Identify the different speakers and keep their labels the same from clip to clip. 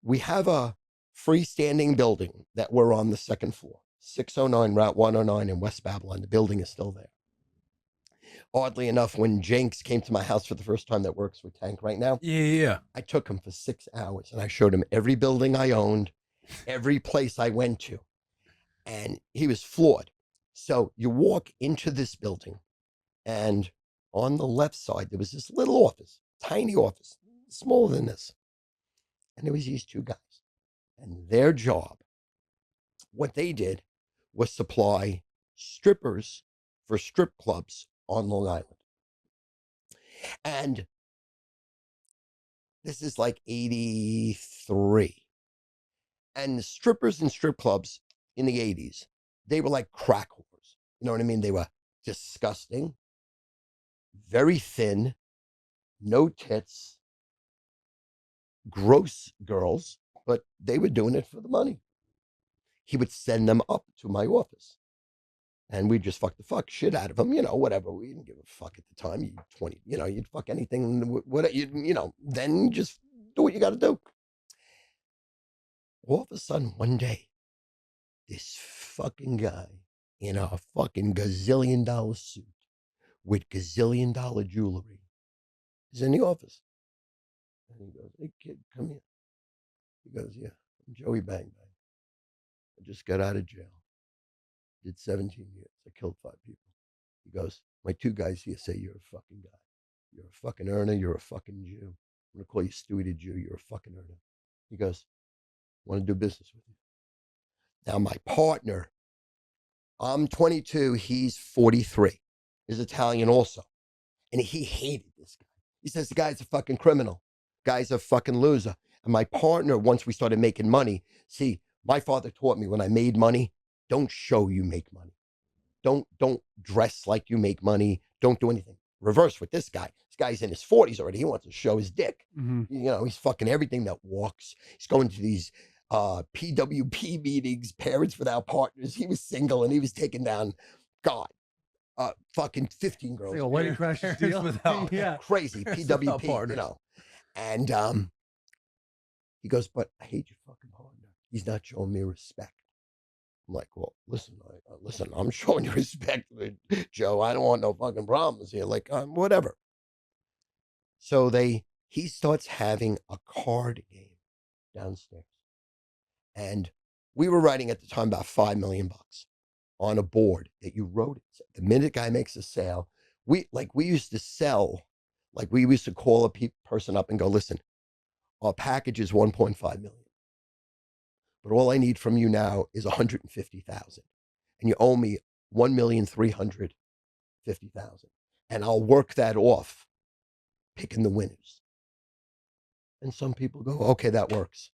Speaker 1: we have a freestanding building that we're on the second floor, 609 Route 109 in West Babylon. The building is still there. Oddly enough, when Jenks came to my house for the first time, that works with Tank right now.
Speaker 2: Yeah.
Speaker 1: I took him for 6 hours and I showed him every building I owned, every place I went to. And he was floored. So you walk into this building, and on the left side, there was this little office, tiny office, smaller than this. And there was these two guys. And their job, what they did was supply strippers for strip clubs on Long Island. And this is like 83. And the strippers and strip clubs in the 80s, they were like crack whores. You know what I mean? They were disgusting, very thin, no tits, gross girls, but they were doing it for the money. He would send them up to my office. And we'd just fuck the fuck shit out of them, whatever. We didn't give a fuck at the time. You 20, you'd fuck anything, whatever, then just do what you got to do. All of a sudden, one day, this fucking guy in a fucking gazillion-dollar suit with gazillion-dollar jewelry is in the office. And he goes, "Hey, kid, come here." He goes, "Yeah, I'm Joey Bangman. I just got out of jail. Did 17 years. I killed 5 people." He goes, "My 2 guys here say you're a fucking guy. You're a fucking earner. You're a fucking Jew. I'm going to call you Stewie the Jew. You're a fucking earner." He goes, "I want to do business with you." Now, my partner, I'm 22. He's 43. Is Italian also. And he hated this guy. He says the guy's a fucking criminal. Guy's a fucking loser. And my partner, once we started making money, see, my father taught me when I made money, don't show you make money. Don't dress like you make money. Don't do anything. Reverse with this guy. This guy's in his 40s already. He wants to show his dick.
Speaker 2: Mm-hmm.
Speaker 1: He's fucking everything that walks. He's going to these PWP meetings, Parents Without Partners. He was single and he was taking down, God, fucking 15 girls.
Speaker 3: It's like a Wedding Crashers deal.
Speaker 2: Without,
Speaker 3: Yeah.
Speaker 1: Crazy PWP, And he goes, "But I hate your fucking partner. He's not showing me respect." I'm like, "Well, listen, I'm showing you respect, Joe. I don't want no fucking problems here. Like, whatever." So he starts having a card game downstairs. And we were writing at the time about $5 million on a board that you wrote it. The minute guy makes a sale, we used to sell, like we used to call a person up and go, "Listen, our package is 1.5 million. But all I need from you now is 150,000. And you owe me 1,350,000. And I'll work that off, picking the winners." And some people go, "Okay, that works."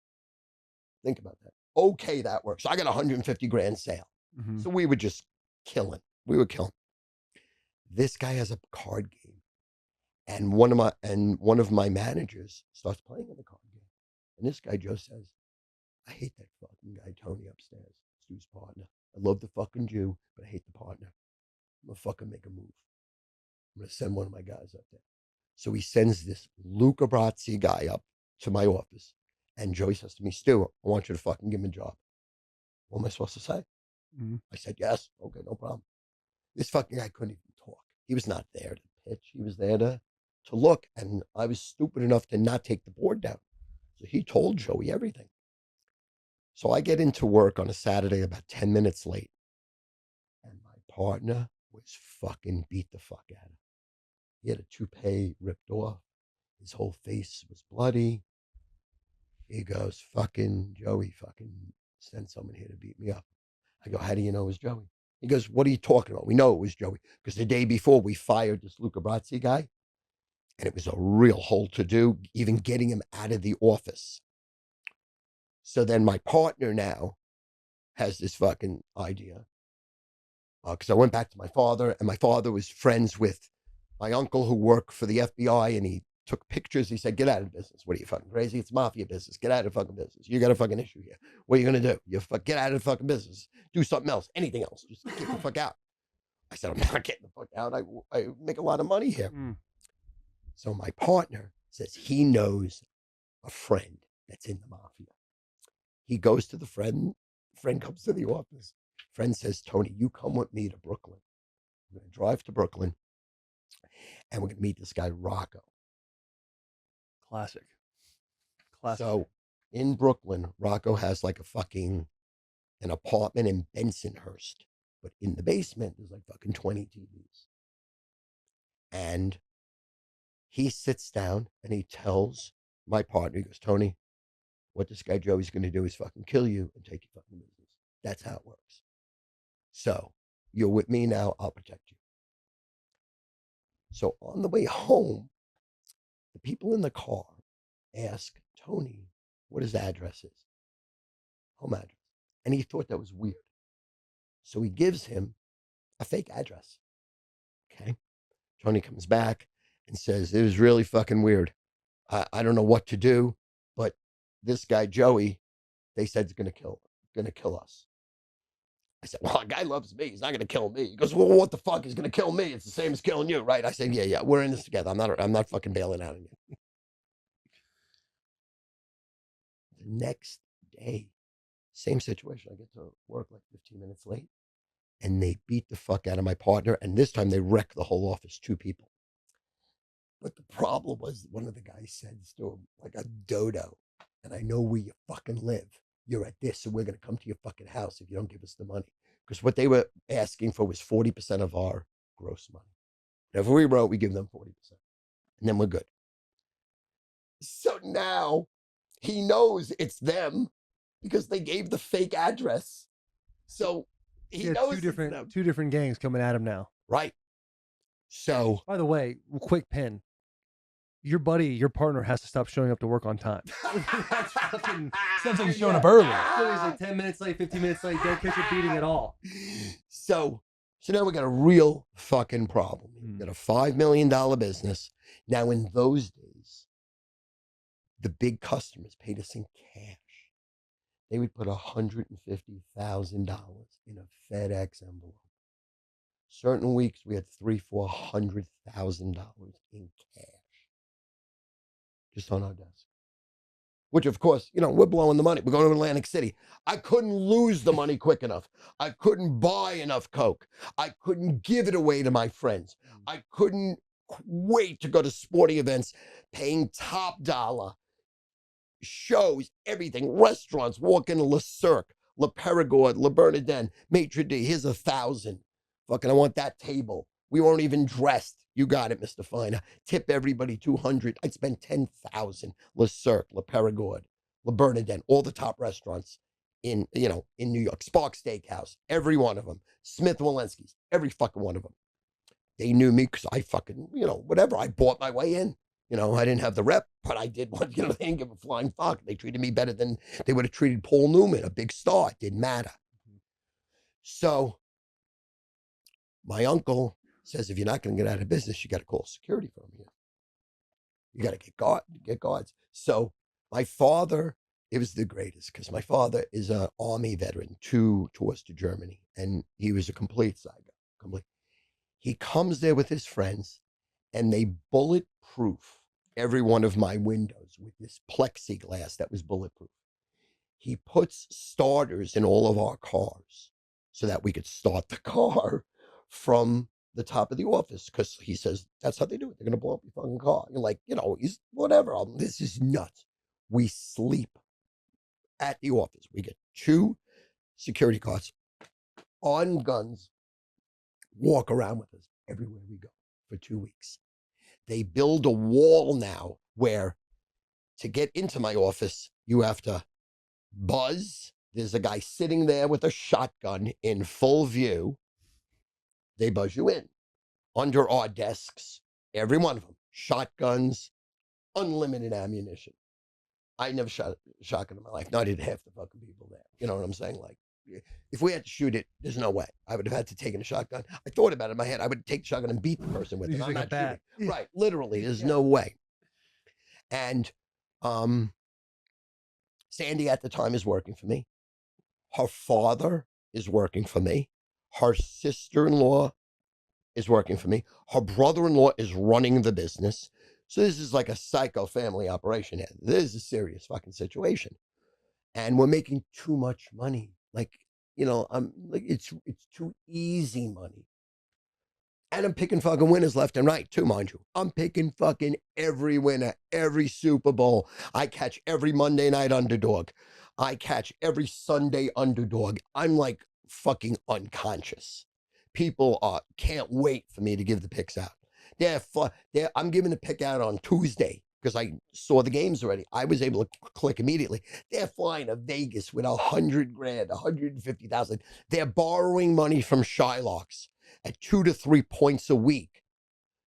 Speaker 1: Think about that. Okay, that works. So I got 150 grand sale.
Speaker 2: Mm-hmm.
Speaker 1: So we were just killing. We were killing. This guy has a card game. And one of my managers starts playing in the card game. And this guy, Joe, says, "I hate that fucking guy, Tony, upstairs. Stu's partner. I love the fucking Jew, but I hate the partner. I'm going to fucking make a move. I'm going to send one of my guys up there." So he sends this Luca Brazzi guy up to my office. And Joey says to me, "Stu, I want you to fucking give him a job." What am I supposed to say?
Speaker 2: Mm-hmm.
Speaker 1: I said, "Yes." "Okay, no problem." This fucking guy couldn't even talk. He was not there to pitch. He was there to look. And I was stupid enough to not take the board down. So he told Joey everything. So I get into work on a Saturday about 10 minutes late. And my partner was fucking beat the fuck out of him. He had a toupee ripped off. His whole face was bloody. He goes, "Fucking Joey, fucking send someone here to beat me up." I go, "How do you know it was Joey?" He goes, "What are you talking about? We know it was Joey. Because the day before we fired this Luca Brazzi guy. And it was a real hole to do, even getting him out of the office." So then my partner now has this fucking idea. Because I went back to my father, and my father was friends with my uncle who worked for the FBI, and he took pictures. He said, "Get out of the business. What are you, fucking crazy? It's mafia business. Get out of the fucking business. You got a fucking issue here. What are you going to do? Get out of the fucking business. Do something else. Anything else. Just get the fuck out." I said, "I'm not getting the fuck out. I make a lot of money here." So my partner says he knows a friend that's in the mafia. He goes to the friend. Friend comes to the office. Friend says, Tony, you come with me to Brooklyn. We're going to drive to Brooklyn and we're going to meet this guy, Rocco.
Speaker 2: Classic.
Speaker 1: So in Brooklyn, Rocco has like an apartment in Bensonhurst. But in the basement, there's like fucking 20 TVs. And he sits down and he tells my partner, he goes, Tony, what this guy Joey's going to do is fucking kill you and take your fucking business. That's how it works. So you're with me now. I'll protect you. So on the way home, the people in the car ask Tony what his address is, home address. And he thought that was weird. So he gives him a fake address. Okay. Tony comes back and says, it was really fucking weird. I don't know what to do, but this guy, Joey, they said is gonna kill us. I said, well, a guy loves me. He's not gonna kill me. He goes, well, what the fuck? He's gonna kill me. It's the same as killing you, right? I said, yeah, we're in this together. I'm not fucking bailing out on you. The next day, same situation. I get to work like 15 minutes late, and they beat the fuck out of my partner. And this time they wreck the whole office, 2 people. But the problem was one of the guys said to him, like a dodo, and I know where you fucking live. You're at this, so we're going to come to your fucking house if you don't give us the money. Because what they were asking for was 40% of our gross money. Whatever we wrote, we give them 40%. And then we're good. So now he knows it's them because they gave the fake address. So he knows
Speaker 2: two different gangs coming at him now.
Speaker 1: Right. So,
Speaker 2: by the way, quick pin. Your buddy, your partner has to stop showing up to work on time. That's fucking something showing up early. So he's like 10 minutes late, 15 minutes late, don't catch a beating at all.
Speaker 1: So now we got a real fucking problem. We got a $5 million business. Now in those days, the big customers paid us in cash. They would put $150,000 in a FedEx envelope. Certain weeks we had $300,000-$400,000 in cash. Just on our desk. Which, of course, we're blowing the money. We're going to Atlantic City. I couldn't lose the money quick enough. I couldn't buy enough Coke. I couldn't give it away to my friends. I couldn't wait to go to sporting events, paying top dollar, shows, everything, restaurants, walk into Le Cirque, Le Perigord, Le Bernardin, Maitre d', here's $1,000. Fucking, I want that table. We weren't even dressed. You got it, Mr. Feiner. Tip everybody $200. I'd spend $10,000. Le Cirque, Le Perigord, Le Bernardin, all the top restaurants in New York. Spark Steakhouse, every one of them. Smith Walensky's, every fucking one of them. They knew me because I fucking, whatever. I bought my way in. I didn't have the rep, but I did what, they didn't give a flying fuck. They treated me better than they would have treated Paul Newman, a big star. It didn't matter. So my uncle says, if you're not going to get out of business, you got to call security firm here. You got to get guards. So my father, it was the greatest because my father is an army veteran, 2 tours to Germany, and he was a complete psycho. He comes there with his friends, and they bulletproof every one of my windows with this plexiglass that was bulletproof. He puts starters in all of our cars so that we could start the car from the top of the office, because he says that's how they do it. They're going to blow up your fucking car. You're like, he's whatever. This is nuts. We sleep at the office. We get 2 security guards on guns, walk around with us everywhere we go for 2 weeks. They build a wall now where to get into my office, you have to buzz. There's a guy sitting there with a shotgun in full view. They buzz you in. Under our desks, every one of them, shotguns, unlimited ammunition. I never shot a shotgun in my life. Not even half the fucking people there. You know what I'm saying? Like, if we had to shoot it, there's no way. I would have had to take a shotgun. I thought about it in my head. I would take the shotgun and beat the person with it. I'm not shooting. Yeah. Right. Literally, there's no way. And Sandy at the time is working for me. Her father is working for me. Her sister-in-law is working for me. Her brother-in-law is running the business. So this is like a psycho family operation. This is a serious fucking situation. And we're making too much money. Like, I'm like, it's too easy money. And I'm picking fucking winners left and right, too, mind you. I'm picking fucking every winner, every Super Bowl. I catch every Monday night underdog. I catch every Sunday underdog. I'm like fucking unconscious. People can't wait for me to give the picks out. I'm giving the pick out on Tuesday because I saw the games already. I was able to click immediately. They're flying to Vegas with $100,000, $150,000. They're borrowing money from Shylocks at 2 to 3 points a week,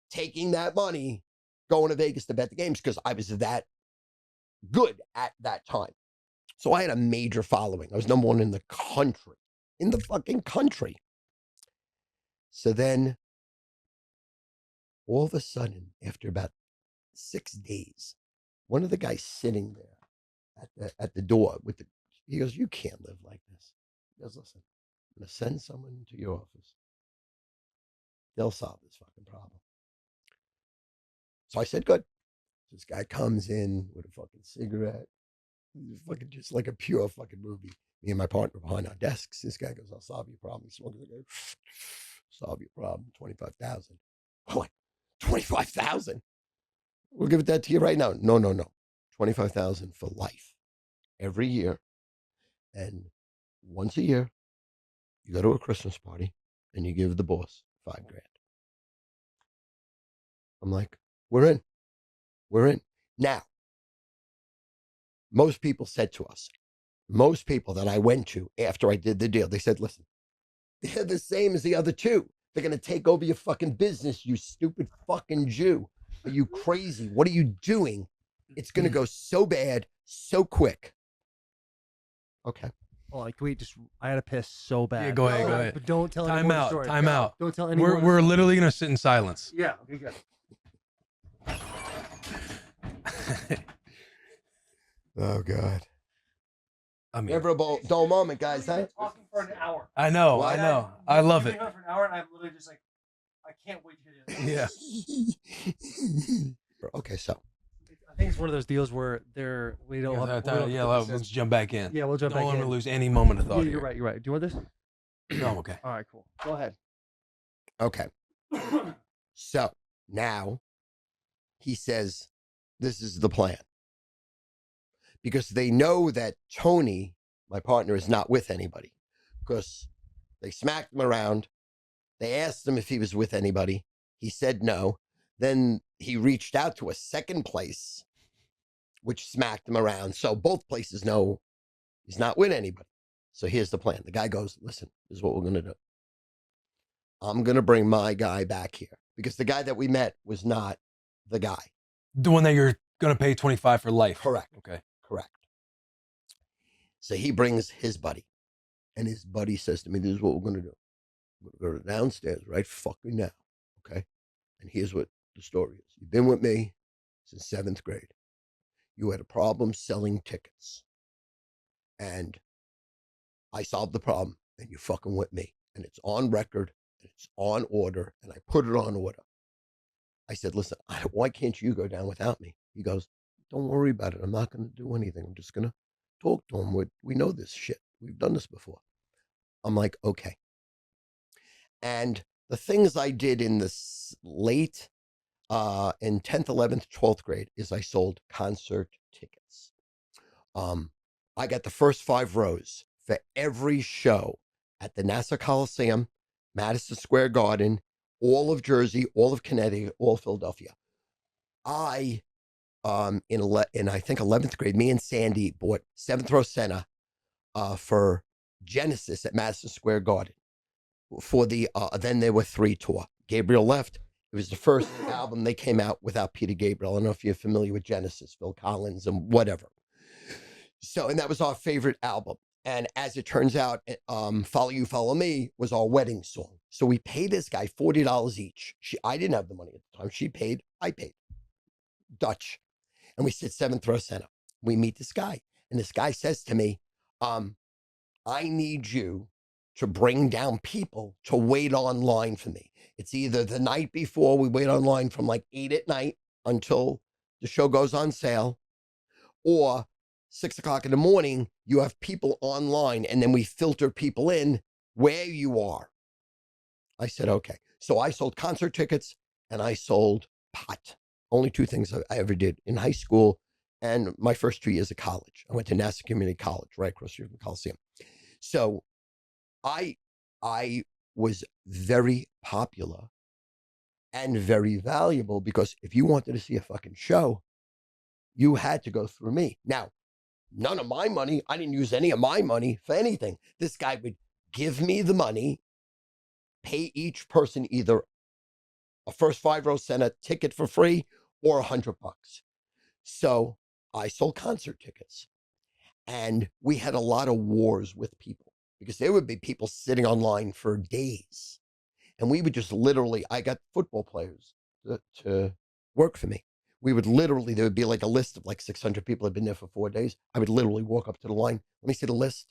Speaker 1: taking that money, going to Vegas to bet the games because I was that good at that time. So I had a major following. I was number one in the country, in the fucking country. So then all of a sudden, after about 6 days, one of the guys sitting there at the door he goes, "You can't live like this." He goes, "Listen, I'm going to send someone to your office. They'll solve this fucking problem." So I said, "Good." This guy comes in with a fucking cigarette. Fucking just like a pure fucking movie. Me and my partner behind our desks. This guy goes, "I'll solve your problem." He's smoking. I go, "Solve your problem, 25,000. I'm like, 25,000? We'll give it that to you right now. No. 25,000 for life. Every year. And once a year, you go to a Christmas party and you give the boss $5,000. I'm like, we're in. Now, most people said to us, most people that I went to after I did the deal, they said, "Listen, they're the same as the other two. They're going to take over your fucking business, you stupid fucking Jew. Are you crazy? What are you doing? It's going to go so bad, so quick." Okay.
Speaker 2: Oh, I had to piss so bad.
Speaker 3: Yeah, go ahead.
Speaker 2: But don't tell
Speaker 3: Time
Speaker 2: anyone the
Speaker 3: out.
Speaker 2: story.
Speaker 3: Time out.
Speaker 2: Don't tell anyone.
Speaker 3: We're literally going to sit in silence.
Speaker 2: Yeah, okay, good.
Speaker 1: Oh, God.
Speaker 3: I mean,
Speaker 1: Never a dull moment, guys, huh?
Speaker 2: Talking for an hour.
Speaker 3: I know. I love it.
Speaker 2: For an hour, and I'm literally just like, I can't wait to hear this.
Speaker 3: Yeah.
Speaker 1: Okay, so.
Speaker 2: I think it's one of those deals where we don't have.
Speaker 3: Let's jump back in.
Speaker 2: Yeah, we'll jump back in.
Speaker 3: Don't want to lose any moment of thought.
Speaker 2: Yeah, you're right. Do you want this?
Speaker 3: No, I'm okay.
Speaker 2: All right, cool. Go ahead.
Speaker 1: Okay. So now he says, this is the plan. Because they know that Tony, my partner, is not with anybody. Because they smacked him around. They asked him if he was with anybody. He said no. Then he reached out to a second place, which smacked him around. So both places know he's not with anybody. So here's the plan. The guy goes, "Listen, this is what we're going to do. I'm going to bring my guy back here." Because the guy that we met was not the guy.
Speaker 3: The one that you're going to pay 25 for life.
Speaker 1: Correct.
Speaker 3: Okay.
Speaker 1: Correct. So he brings his buddy. And his buddy says to me, "This is what we're going to do. We're going to go downstairs right fucking now. Okay? And here's what the story is. You've been with me since 7th grade. You had a problem selling tickets. And I solved the problem. And you fucking with me. And it's on record. And it's on order. And I put it on order." I said, "Listen, why can't you go down without me?" He goes, "Don't worry about it. I'm not going to do anything. I'm just going to talk to him. We know this shit. We've done this before." I'm like, okay. And the things I did in this late, in 10th, 11th, 12th grade is I sold concert tickets. I got the first 5 rows for every show at the Nassau Coliseum, Madison Square Garden, all of Jersey, all of Connecticut, all of Philadelphia. In I think 11th grade, me and Sandy bought 7th row center for Genesis at Madison Square Garden for the Then There Were 3 tour. Gabriel left. It was the first album they came out without Peter Gabriel. I don't know if you're familiar with Genesis, Phil Collins and whatever. So, and that was our favorite album. And as it turns out, Follow You, Follow Me was our wedding song. So we paid this guy $40 each. I didn't have the money at the time. She paid, I paid. Dutch. And we sit 7th row center. We meet this guy. And this guy says to me, "I need you to bring down people to wait online for me. It's either the night before, we wait online from like 8 at night, until the show goes on sale, or 6 o'clock in the morning, you have people online, and then we filter people in where you are. I said, okay. So I sold concert tickets and I sold pot. Only two things I ever did in high school and my first 2 years of college. I went to Nassau Community College, right across the street from the Coliseum. So I was very popular and very valuable, because if you wanted to see a fucking show, you had to go through me. Now, none of my money, I didn't use any of my money for anything. This guy would give me the money, pay each person either a first 5 row center ticket for free or $100. So I sold concert tickets, and we had a lot of wars with people, because there would be people sitting online for days, and we would just literally, I got football players to work for me. We would literally, there would be like a list of like 600 people had been there for 4 days. I would literally walk up to the line. Let me see the list.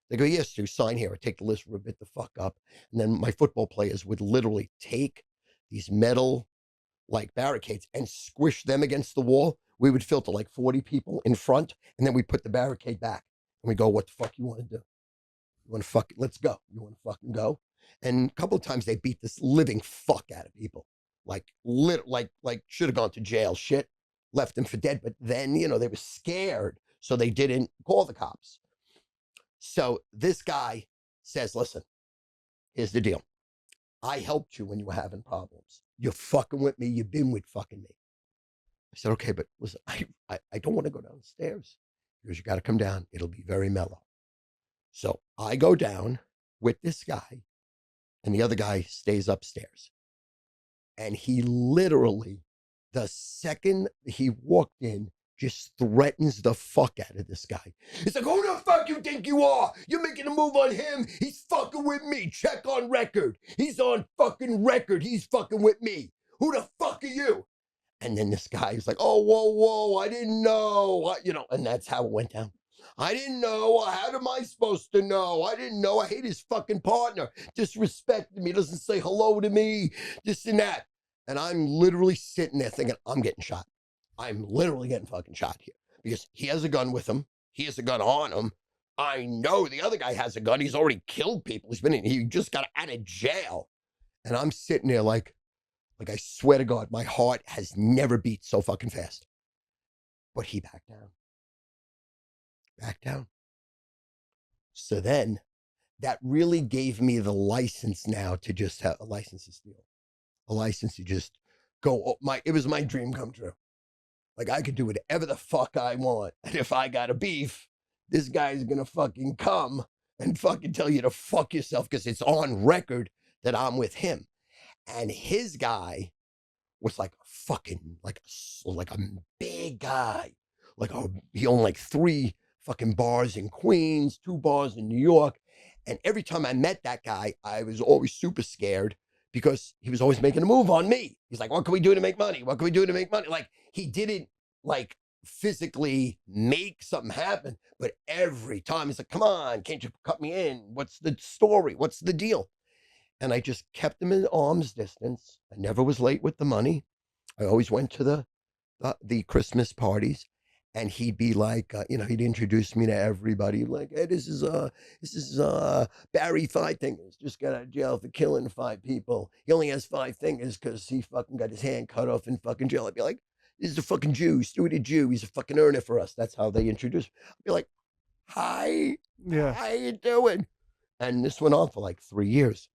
Speaker 1: They go, yes, Stu, sign here. I take the list, rip it the fuck up. And then my football players would literally take these metal like barricades and squish them against the wall. We would filter like 40 people in front, and then we put the barricade back. And we go, what the fuck you want to do? You want to fuck, let's go. You want to fucking go? And a couple of times they beat this living fuck out of people. Like should have gone to jail. Shit, left them for dead. But then, you know, they were scared, so they didn't call the cops. So this guy says, listen, here's the deal. I helped you when you were having problems. You're fucking with me. You've been with fucking me. I said, okay, but listen, I don't want to go downstairs. Because you got to come down. It'll be very mellow. So I go down with this guy, and the other guy stays upstairs. And he literally, the second he walked in, just threatens the fuck out of this guy. He's like, who the fuck you think you are? You're making a move on him. He's fucking with me. Check on record. He's on fucking record. He's fucking with me. Who the fuck are you? And then this guy is like, oh, whoa, I didn't know. You know, and that's how it went down. I didn't know. How am I supposed to know? I didn't know. I hate his fucking partner. Disrespected me. Doesn't say hello to me. This and that. And I'm literally sitting there thinking, I'm getting shot. I'm literally getting fucking shot here, because he has a gun with him. He has a gun on him. I know the other guy has a gun. He's already killed people. He just got out of jail. And I'm sitting there like I swear to God, my heart has never beat so fucking fast. But he backed down. Back down. So then that really gave me the license now to just have a license to steal. A license to just go. It was my dream come true. Like, I could do whatever the fuck I want. And if I got a beef, this guy's going to fucking come and fucking tell you to fuck yourself, because it's on record that I'm with him. And his guy was like a fucking, like a big guy. He owned like 3 fucking bars in Queens, 2 bars in New York. And every time I met that guy, I was always super scared, because he was always making a move on me. He's like, what can we do to make money? What can we do to make money? Like, he didn't like physically make something happen, but every time he's like, come on, can't you cut me in? What's the story? What's the deal? And I just kept him in arm's distance. I never was late with the money. I always went to the Christmas parties, and he'd be like, he'd introduce me to everybody. Like, hey, this is Barry 5 Fingers. Just got out of jail for killing 5 people. He only has 5 fingers because he fucking got his hand cut off in fucking jail. I'd be like, this is a fucking Jew, Stewie the Jew. He's a fucking earner for us. That's how they introduce me. I'd be like, hi,
Speaker 2: Yeah.
Speaker 1: how you doing? And this went on for like 3 years.